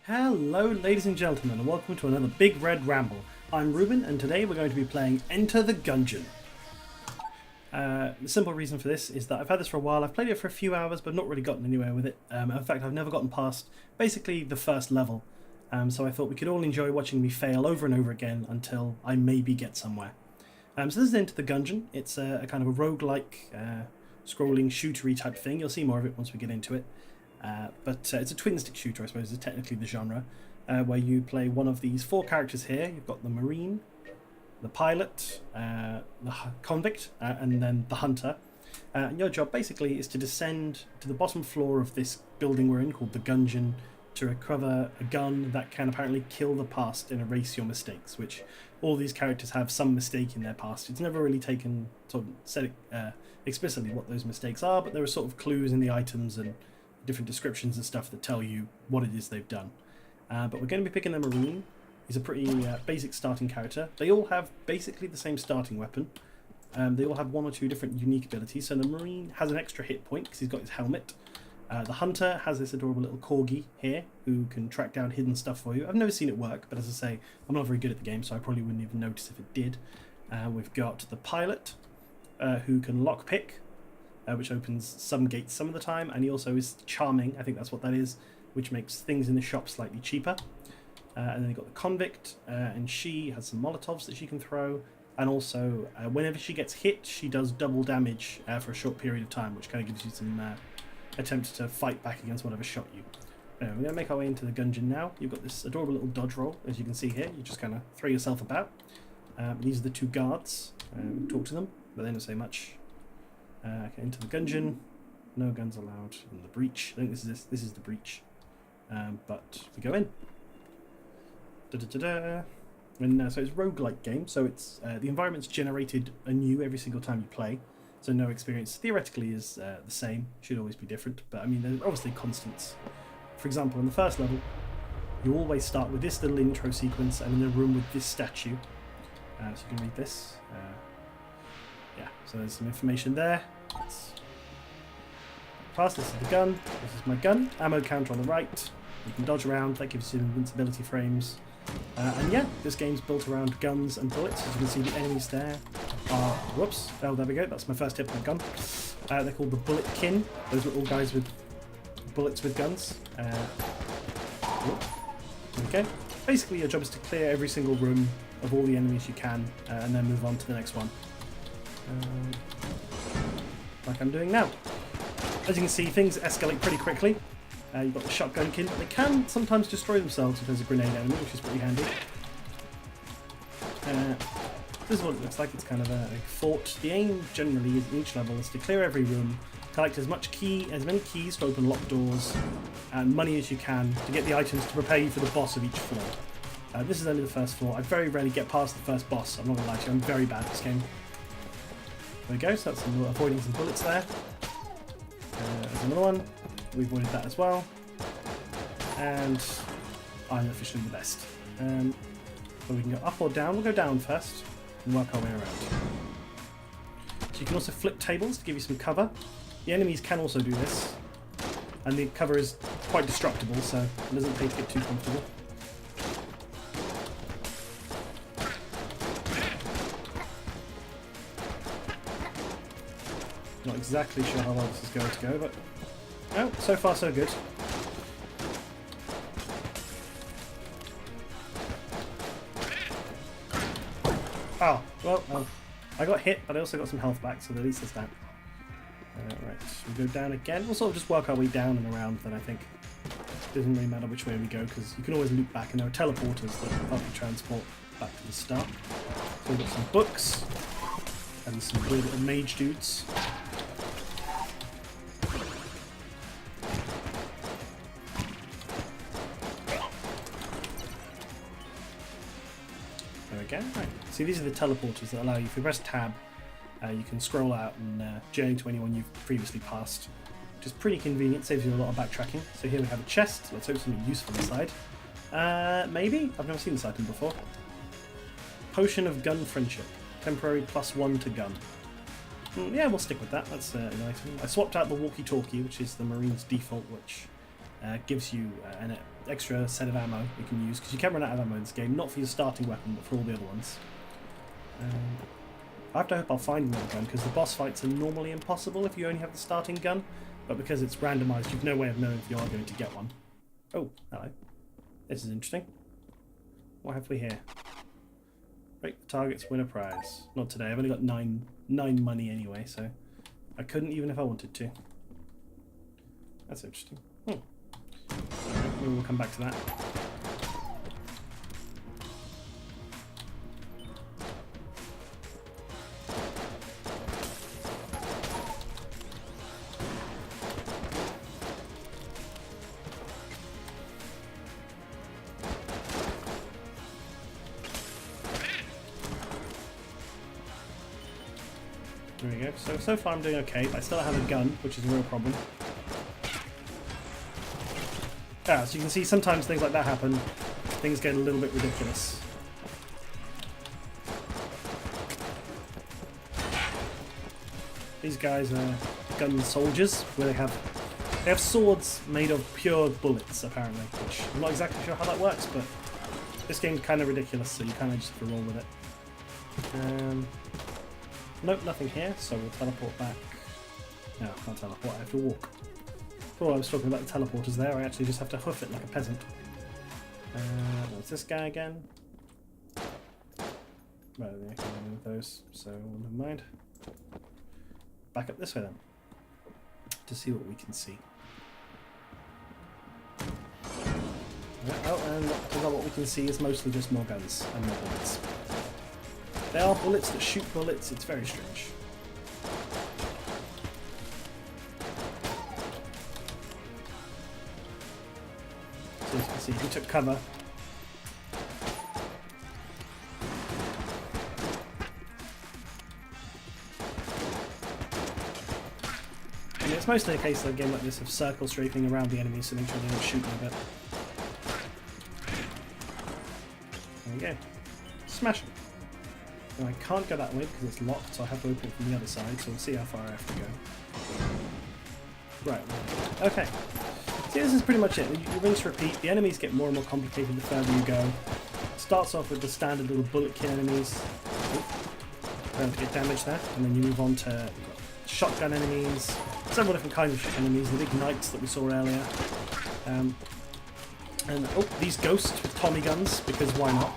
Hello ladies and gentlemen and welcome to another Big Red Ramble. I'm Reuben and today we're going to be playing Enter the Gungeon. The simple reason for this is that I've had this for a while. I've played it for a few hours but not really gotten anywhere with it. In fact, I've never gotten past basically the first level. So I thought we could all enjoy watching me fail over and over again until I maybe get somewhere. So this is Enter the Gungeon. It's a kind of a roguelike scrolling shootery type thing. You'll see more of it once we get into it. But it's a twin-stick shooter, I suppose, is technically the genre, where you play one of these four characters here. You've got the Marine, the Pilot, the Convict, and then the Hunter. And your job, basically, is to descend to the bottom floor of this building we're in, called the Gungeon, to recover a gun that can apparently kill the past and erase your mistakes, which all these characters have some mistake in their past. It's never really taken, sort of said explicitly what those mistakes are, but there are sort of clues in the items and different descriptions and stuff that tell you what it is they've done. But we're going to be picking the Marine. He's a pretty basic starting character. They all have basically the same starting weapon. They all have one or two different unique abilities. So the Marine has an extra hit point because he's got his helmet. The Hunter has this adorable little corgi here who can track down hidden stuff for you. I've never seen it work, but as I say, I'm not very good at the game, so I probably wouldn't even notice if it did. We've got the Pilot who can lockpick, which opens some gates some of the time, and he also is charming, I think that's what that is, which makes things in the shop slightly cheaper. And then you've got the Convict, and she has some Molotovs that she can throw, and also whenever she gets hit, she does double damage for a short period of time, which kind of gives you some attempts to fight back against whatever shot you. We're going to make our way into the Gungeon now. You've got this adorable little dodge roll, as you can see here. You just kind of throw yourself about. These are the two guards. Talk to them, but they don't say much. Okay, into the Gungeon. No guns allowed in the breach. I think this is the breach. But we go in. And so it's a roguelike game, so it's the environment's generated anew every single time you play. So no experience theoretically is the same. Should always be different, but I mean there's obviously constants. For example, in the first level, you always start with this little intro sequence and in a room with this statue. So you can read this. Yeah, so there's some information there. Pass, this is the gun, this is my gun, ammo counter on the right, you can dodge around, that gives you invincibility frames, and yeah, this game's built around guns and bullets. As you can see, the enemies there are, whoops, oh there we go, that's my first hit with my gun. They're called the Bullet Kin, those little guys with bullets with guns. Okay, basically your job is to clear every single room of all the enemies you can, and then move on to the next one. Like I'm doing now. As you can see, things escalate pretty quickly. You've got the shotgun kin, but they can sometimes destroy themselves if there's a grenade enemy, which is pretty handy. This is what it looks like. It's kind of a fort. The aim generally in each level is to clear every room, collect as many keys to open locked doors, and money as you can to get the items to prepare you for the boss of each floor. This is only the first floor. I very rarely get past the first boss. I'm not gonna lie to you. I'm very bad at this game. There we go. So that's avoiding some bullets there. There's another one. We avoided that as well. And I'm officially the best. So we can go up or down. We'll go down first and work our way around. So you can also flip tables to give you some cover. The enemies can also do this. And the cover is quite destructible, so it doesn't pay to get too comfortable. Not exactly sure how well this is going to go, but no, so far so good. Oh, well, I got hit, but I also got some health back, so at least there's that. Right, we go down again. We'll sort of just work our way down and around then, I think. Doesn't really matter which way we go, because you can always loop back, and there are teleporters that help you transport back to the start. So we've got some books, and some weird little mage dudes. Right. See, these are the teleporters that allow you, if you press tab, you can scroll out and journey to anyone you've previously passed, which is pretty convenient, saves you a lot of backtracking. So here we have a chest, let's hope something useful inside. Maybe? I've never seen this item before. Potion of Gun Friendship, temporary +1 to gun. Yeah, we'll stick with that, that's an item. I swapped out the walkie-talkie, which is the Marine's default, which gives you an extra set of ammo you can use, because you can run out of ammo in this game, not for your starting weapon, but for all the other ones. I have to hope I'll find another gun, because the boss fights are normally impossible if you only have the starting gun, but because it's randomised, you've no way of knowing if you are going to get one. Oh, hello. This is interesting. What have we here? Break the targets, win a prize. Not today, I've only got nine money anyway, so I couldn't even if I wanted to. That's interesting. Maybe we'll come back to that. There we go. So far I'm doing okay, but I still have a gun, which is a real problem. So you can see sometimes things like that happen. Things get a little bit ridiculous. These guys are gun soldiers, where they have swords made of pure bullets, apparently, which I'm not exactly sure how that works, but this game's kind of ridiculous, so you kind of just have to roll with it. Nope, nothing here, so we'll teleport back. No, I can't teleport, I have to walk. Oh, I was talking about the teleporters there, I actually just have to hoof it like a peasant. What's this guy again? Well, I can't remove those, so never mind. Back up this way then, to see what we can see. Oh, and what we can see is mostly just more guns and more bullets. They are bullets that shoot bullets, it's very strange. So you can see, he took cover. And it's mostly a case of a game like this of circle strafing around the enemies to make sure they don't shoot me a bit. There we go. Smash them. Now I can't go that way because it's locked, so I have to open it from the other side, so we'll see how far I have to go. Right, okay. So this is pretty much it. You rinse repeat, the enemies get more and more complicated the further you go. It starts off with the standard little bullet kill enemies. Don't get damage there, and then you move on to shotgun enemies, several different kinds of shotgun enemies, the big knights that we saw earlier. And these ghosts with Tommy guns, because why not?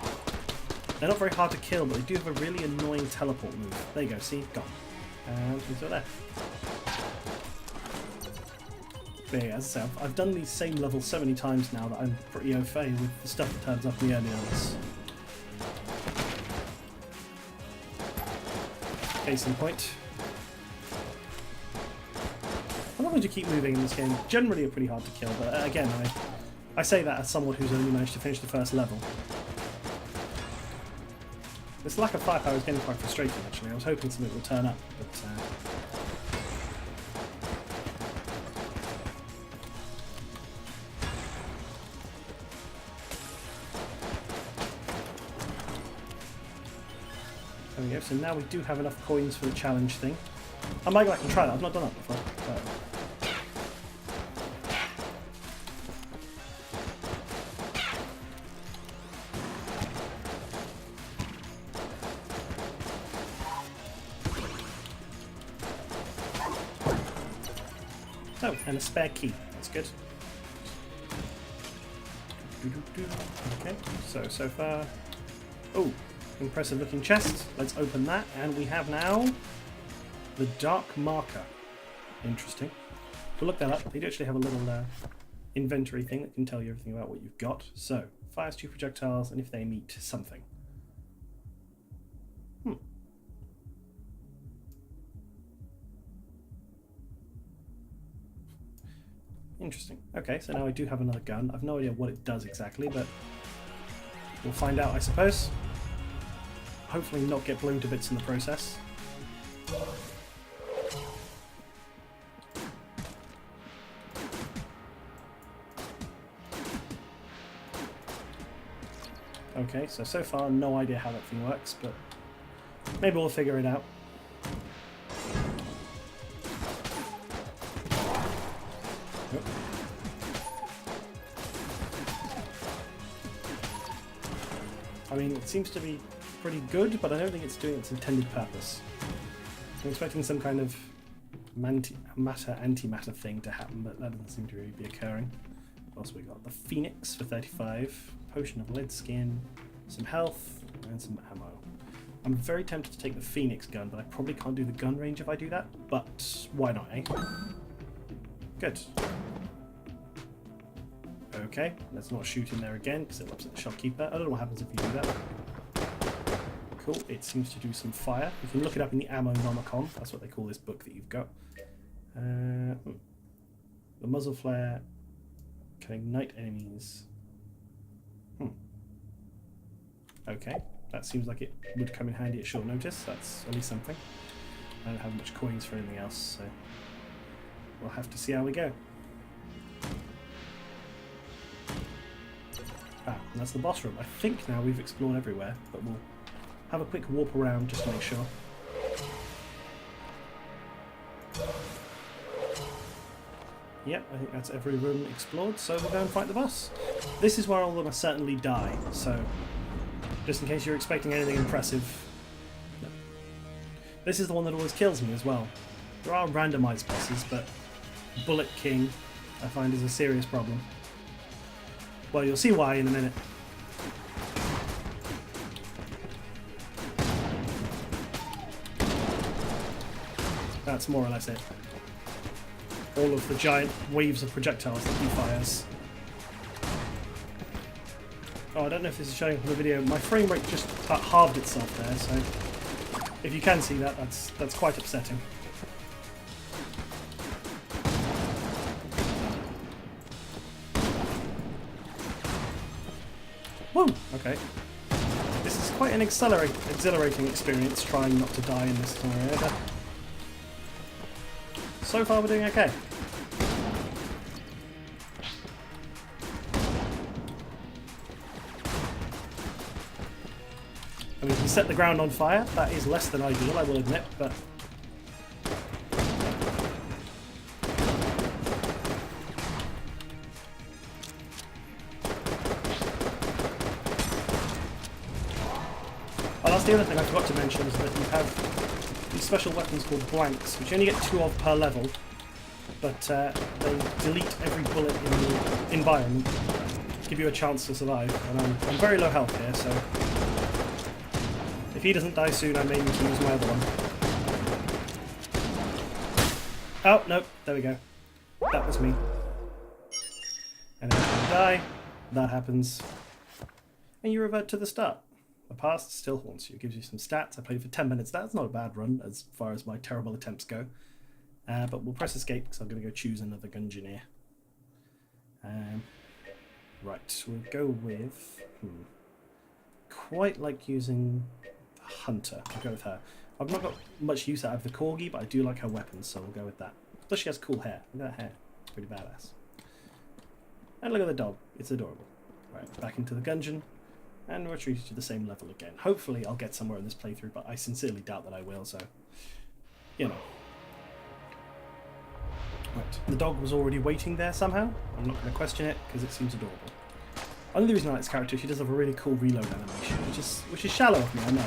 They're not very hard to kill, but they do have a really annoying teleport move. There you go, see? Gone. And he's still there. But yeah, as I say, I've done these same levels so many times now that I'm pretty au fait with the stuff that turns up in the early levels. Case in point. As long as you keep moving in this game, generally are pretty hard to kill, but again, I say that as someone who's only managed to finish the first level. This lack of firepower is getting quite frustrating, actually. I was hoping something would turn up, but... There we go, so now we do have enough coins for the challenge thing. I might go back and try that, I've not done that before. But... Oh, and a spare key. That's good. Okay, so far... Oh, impressive looking chest. Let's open that, and we have now the Dark Marker. Interesting. We'll look that up. They do actually have a little inventory thing that can tell you everything about what you've got. So, fires 2 projectiles, and if they meet something. Interesting. Okay, so now I do have another gun. I've no idea what it does exactly, but we'll find out, I suppose. Hopefully not get blown to bits in the process. Okay, so far no idea how that thing works, but maybe we'll figure it out. I mean, it seems to be pretty good, but I don't think it's doing its intended purpose. I'm expecting some kind of antimatter thing to happen, but that doesn't seem to really be occurring. What else we got? The Phoenix for 35, potion of lead skin, some health, and some ammo. I'm very tempted to take the Phoenix gun, but I probably can't do the gun range if I do that, but why not, eh? Good. Okay, let's not shoot in there again, because it'll upset the shopkeeper. I don't know what happens if you do that. Cool, it seems to do some fire. You can look it up in the Ammo Nomicon, that's what they call this book that you've got. The muzzle flare can ignite enemies. Okay, that seems like it would come in handy at short notice. That's at least something. I don't have much coins for anything else, so we'll have to see how we go. Ah, and that's the boss room. I think now we've explored everywhere, but we'll have a quick warp around just to make sure. Yep, I think that's every room explored, so we'll go and fight the boss. This is where I'll almost certainly die, so just in case you're expecting anything impressive. No. This is the one that always kills me as well. There are randomized bosses, but Bullet King I find is a serious problem. Well, you'll see why in a minute. That's more or less it. All of the giant waves of projectiles that he fires. Oh, I don't know if this is showing up on the video. My frame rate just halved itself there, so if you can see that, that's quite upsetting. Whoa! Okay. This is quite an exhilarating experience trying not to die in this scenario, but so far we're doing okay. I mean, he set the ground on fire. That is less than ideal, I will admit, but oh, that's the other thing I forgot to mention, is that you have these special weapons called blanks, which you only get 2 of per level, but they delete every bullet in the environment, give you a chance to survive, and I'm very low health here, so if he doesn't die soon, I may need to use my other one. Oh, no, there we go. That was me. And then if you die, that happens, and you revert to the start. The past still haunts you. It gives you some stats. I played for 10 minutes. That's not a bad run as far as my terrible attempts go. But we'll press escape because I'm going to go choose another Gungeoneer. Right, we'll go with... Quite like using the Hunter. I'll go with her. I've not got much use out of the Corgi, but I do like her weapons, so we'll go with that. Plus she has cool hair. Look at that hair. It's pretty badass. And look at the dog. It's adorable. Right, back into the Gungeon. And we're treated to the same level again. Hopefully I'll get somewhere in this playthrough, but I sincerely doubt that I will, so... You know. Right, the dog was already waiting there somehow. I'm not going to question it, because it seems adorable. Another reason I like this character, she does have a really cool reload animation, which is shallow of me, I know,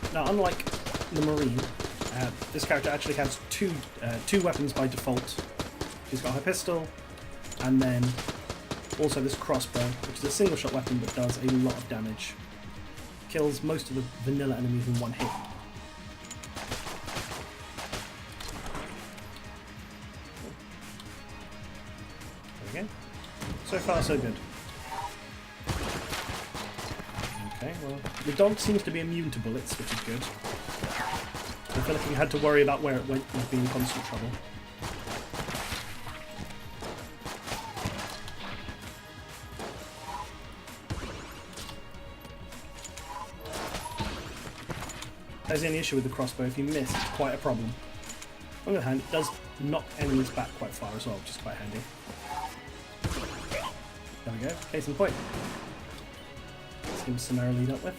but... Now, unlike the Marine, this character actually has two weapons by default. She's got her pistol, and then... also this crossbow, which is a single shot weapon but does a lot of damage. Kills most of the vanilla enemies in one hit. There we go. So far so good. Okay, well, the dog seems to be immune to bullets, which is good. I feel like you had to worry about where it went and be in constant trouble. That's the only issue with the crossbow. If you miss, it's quite a problem. On the other hand, it does knock enemies back quite far as well, which is quite handy. There we go. Case in point. Seems summarily dealt with.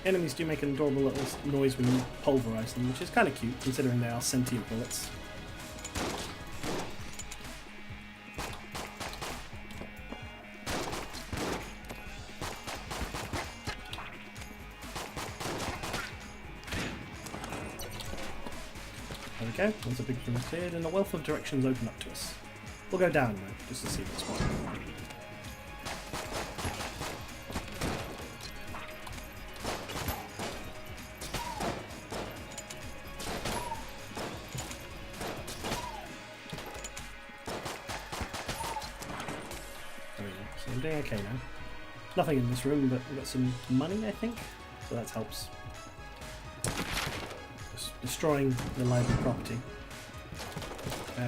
Enemies do make an adorable little noise when you pulverize them, which is kind of cute, considering they are sentient bullets. There we go. Once a big room cleared and a wealth of directions open up to us. We'll go down though, just to see what's what. There we go. So I'm doing okay now. Nothing in this room, but we've got some money, I think, so that helps. Just destroying the library property.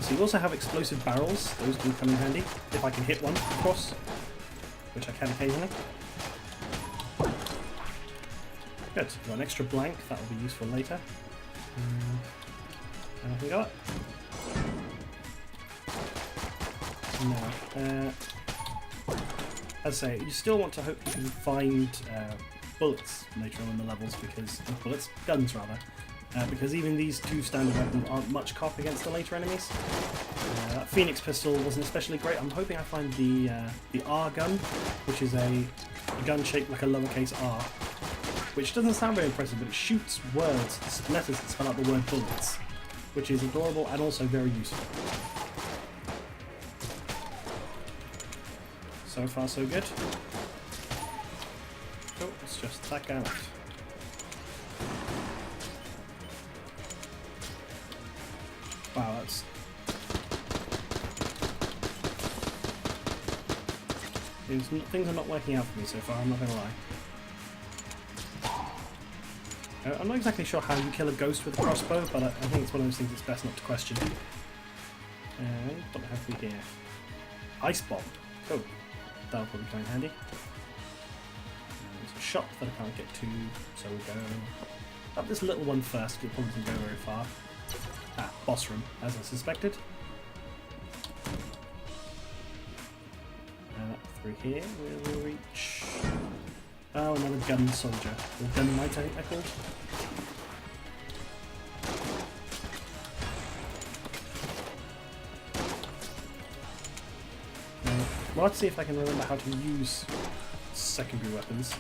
So you also have explosive barrels. Those do come in handy if I can hit one, of course, which I can occasionally. Good. Got an extra blank. That will be useful later. Anything got it? No. As I say, you still want to hope you can find bullets later on in the levels, because guns rather. Because even these two standard weapons aren't much cop against the later enemies. That Phoenix pistol wasn't especially great. I'm hoping I find the R gun, which is a gun shaped like a lowercase r, which doesn't sound very impressive, but it shoots words, letters that spell out the word bullets, which is adorable and also very useful. So far so good. Oh, it's just that guy left. Wow, that's... Things are not working out for me so far, I'm not going to lie. I'm not exactly sure how you kill a ghost with a crossbow, but I think it's one of those things that's best not to question. What have we here? Ice bomb. Cool. That'll probably come in handy. There's a shop that I can't get to, so we'll go up this little one first, it probably doesn't go very far. Ah, boss room, as I suspected. And up through here, we'll reach... Oh, another gun soldier. Or gun knight, I think they're called. Well, let's see if I can remember how to use secondary weapons.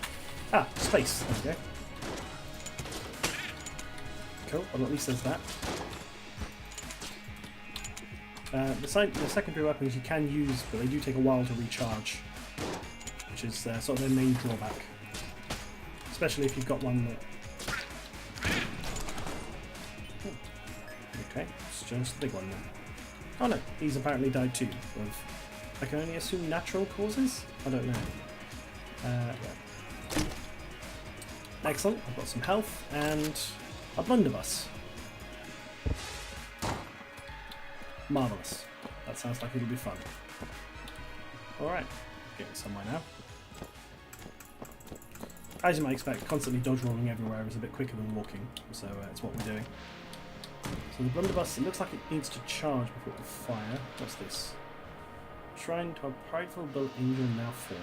Ah, space. There we go. Cool, well at least there's that. The secondary weapons you can use, but they do take a while to recharge, which is sort of their main drawback. Especially if you've got one that... Okay, it's just the big one then. Oh no, he's apparently died too, of, I can only assume natural causes? I don't know. Yeah. Excellent, I've got some health, and a blunderbuss. Marvellous. That sounds like it'll be fun. Alright, getting somewhere now. As you might expect, constantly dodge rolling everywhere is a bit quicker than walking, so it's what we're doing. So the blunderbuss, it looks like it needs to charge before it will fire. What's this? Shrine to a prideful built angel now fallen.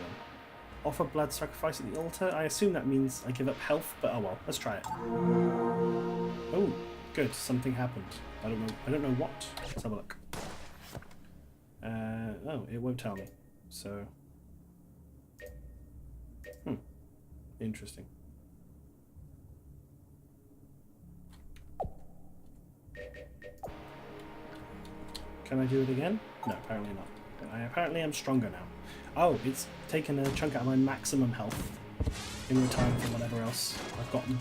Offer blood sacrifice at the altar? I assume that means I give up health, but oh well, let's try it. Oh, good, something happened. I don't know what. Let's have a look. Oh, it won't tell me. So interesting. Can I do it again? No, apparently not. I apparently am stronger now. Oh, it's taken a chunk out of my maximum health in return for whatever else I've gotten.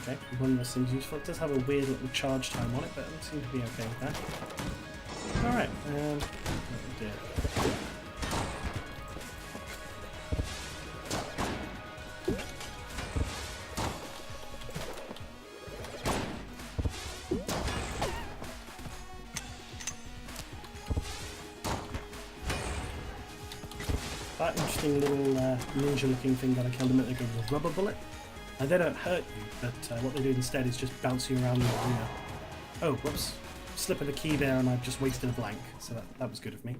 Okay, one of those seems useful. It does have a weird little charge time on it, but it seems to be okay with that. Alright, oh dear. That interesting little ninja-looking thing that I killed a minute ago was a rubber bullet. Now they don't hurt you, but what they do instead is just bounce you around the arena. Oh, whoops. Slip of the key there and I've just wasted a blank, so that was good of me.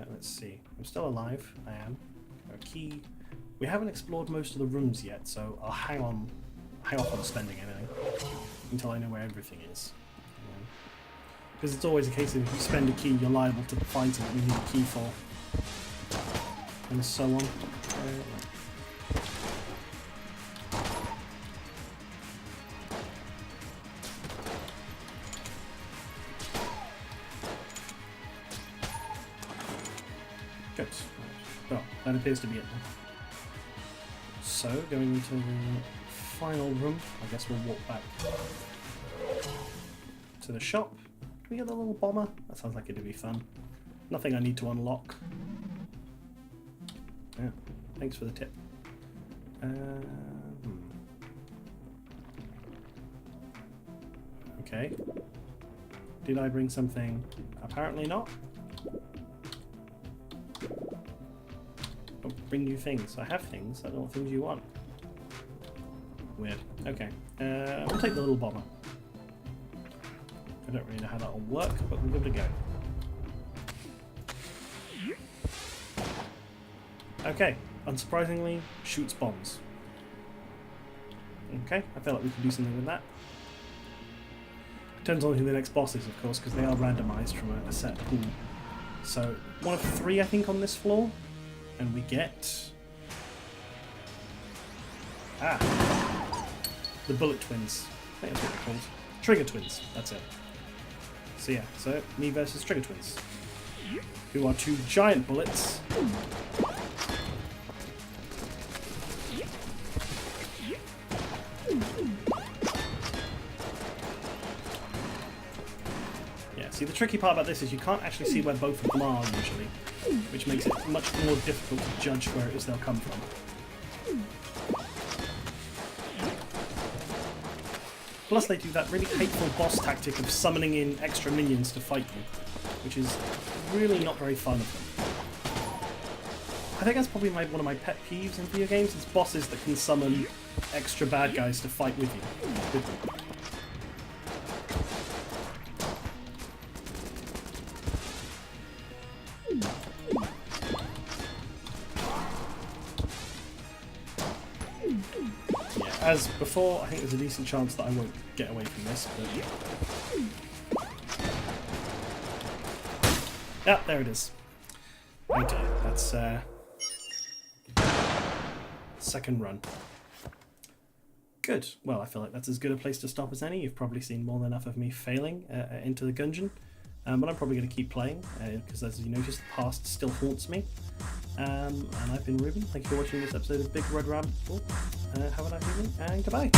Let's see. I'm still alive. I am. A key. We haven't explored most of the rooms yet, so I'll hang hang off on spending anything until I know where everything is. Because it's always a case of if you spend a key, you're liable to find something you need a key for. And so on. Good. Well, that appears to be it then. So, going into the final room, I guess we'll walk back to the shop. Can we get the little bomber? That sounds like it'd be fun. Nothing I need to unlock. Yeah, thanks for the tip. Okay. Did I bring something? Apparently not. Oh, bring new things. I have things. I don't know what things you want. Weird. Okay. We'll take the little bomber. I don't really know how that will work, but we'll give it a go. Okay, unsurprisingly, shoots bombs. Okay, I feel like we can do something with that. Depends on who the next boss is, of course, because they are randomised from a set pool. So, one of 3, I think, on this floor. And we get... the bullet twins. I think that's what they're called. Trigger twins, that's it. So yeah, so me versus trigger twins. Who are 2 giant bullets. Yeah, see the tricky part about this is you can't actually see where both of them are usually, which makes it much more difficult to judge where it is they'll come from. Plus they do that really hateful boss tactic of summoning in extra minions to fight you, which is really not very fun of them. I think that's probably one of my pet peeves in video games, is bosses that can summon extra bad guys to fight with you. As before, I think there's a decent chance that I won't get away from this, but... Yeah, there it is. Oh dear, that's second run. Good. Well, I feel like that's as good a place to stop as any. You've probably seen more than enough of me failing into the Gungeon. But I'm probably going to keep playing, because as you noticed, the past still haunts me. And I've been Reuben. Thank you for watching this episode of BigRedRamble. Have a nice evening, and goodbye.